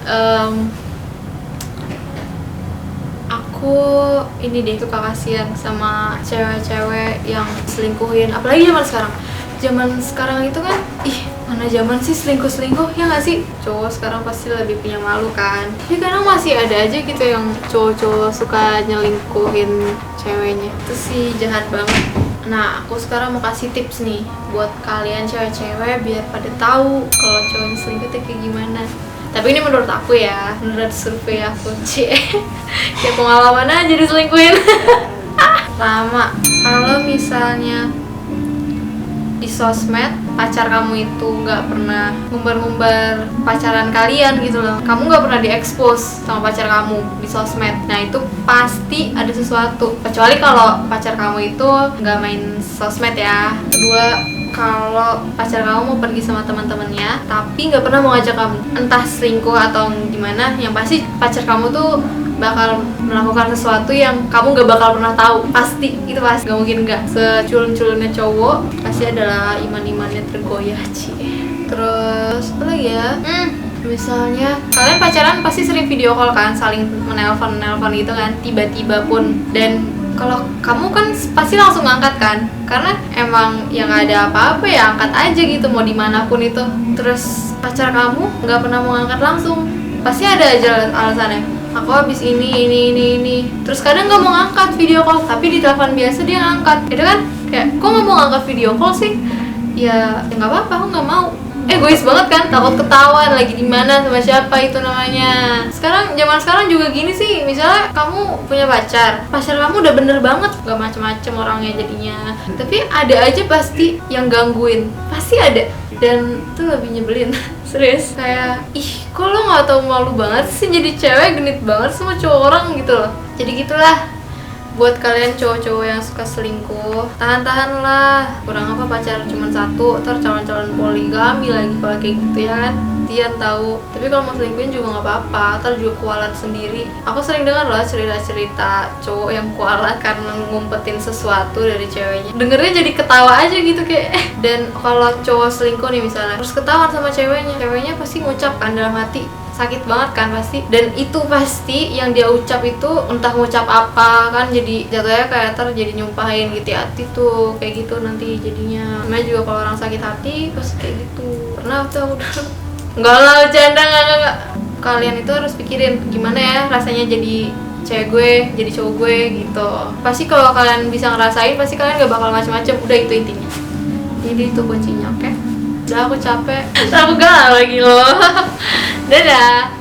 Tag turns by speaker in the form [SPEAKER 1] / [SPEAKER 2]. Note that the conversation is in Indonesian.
[SPEAKER 1] Em, aku ini deh suka kasihan sama cewek-cewek yang selingkuhin, apalagi zaman sekarang itu kan, mana zaman sih selingkuh ya nggak sih? Cowok sekarang pasti lebih punya malu kan, tapi kadang masih ada aja gitu yang cowok-cowok suka nyelingkuhin ceweknya. Itu sih jahat banget. Nah, aku sekarang mau kasih tips nih buat kalian cewek-cewek biar pada tahu kalau cowoknya selingkuh itu kayak gimana. Tapi ini menurut aku ya, menurut survei aku kayak pengalaman aja diselingkuhin. Pertama, kalau misalnya di sosmed pacar kamu itu nggak pernah ngumbar-ngumbar pacaran kalian gitu loh, kamu nggak pernah diekspos sama pacar kamu di sosmed, nah itu pasti ada sesuatu. Kecuali kalau pacar kamu itu nggak main sosmed ya. Kedua, kalau pacar kamu mau pergi sama teman-temannya tapi nggak pernah mau ngajak kamu, entah selingkuh atau gimana, yang pasti pacar kamu tuh bakal melakukan sesuatu yang kamu gak bakal pernah tahu. Pasti, itu pasti, gak mungkin gak. Seculun-culunnya cowok pasti adalah iman-imannya tergoyah, Terus apa lagi ya? Misalnya kalian pacaran pasti sering video call kan, saling menelpon gitu kan, tiba-tiba pun. Dan kalau kamu kan pasti langsung ngangkat kan, karena emang yang gak ada apa-apa ya angkat aja gitu, mau dimanapun itu. Terus pacar kamu nggak pernah mau ngangkat langsung, pasti ada aja alasannya. Aku habis ini. Terus kadang nggak mau ngangkat video call, tapi di telepon biasa dia ngangkat. Itu kan kayak, kok nggak mau ngangkat video call sih? Ya nggak apa-apa, aku nggak mau. Egois banget kan, takut ketahuan lagi di mana sama siapa itu namanya. Zaman sekarang juga gini sih. Misalnya kamu punya pacar kamu udah bener banget, nggak macem-macem orangnya jadinya, tapi ada aja pasti yang gangguin, pasti ada. Dan itu lebih nyebelin. Serius, kayak kok lo nggak tahu malu banget sih jadi cewek, genit banget sama cowok orang gitu loh. Jadi gitulah, buat kalian cowok-cowok yang suka selingkuh, tahan-tahan lah. Kurang apa pacar cuma satu, ntar calon-calon poligami lagi kalau kayak gitu ya kan. Tian tahu. Tapi kalau mau selingkuhin juga nggak apa-apa, ntar juga kualat sendiri. Aku sering dengar loh cerita-cerita cowok yang kualat karena ngumpetin sesuatu dari ceweknya. Dengernya jadi ketawa aja gitu kayak. Dan kalau cowok selingkuh nih misalnya, terus ketahuan sama ceweknya pasti ngucap kan dalam hati, sakit banget kan pasti. Dan itu pasti yang dia ucap itu entah ngucap apa kan, jadi jatuhnya kayak jadi nyumpahin gitu, hati tuh kayak gitu nanti jadinya. Namanya juga kalau orang sakit hati pasti kayak gitu. Pernah tuh udah. Enggak lah, bercanda, enggak. Kalian itu harus pikirin gimana ya rasanya jadi cewek gue, jadi cowok gue gitu. Pasti kalau kalian bisa ngerasain, pasti kalian gak bakal macem-macem. Udah, itu intinya. Jadi itu kuncinya, oke? Udah, aku capek. Aku galau lagi loh. Dadah.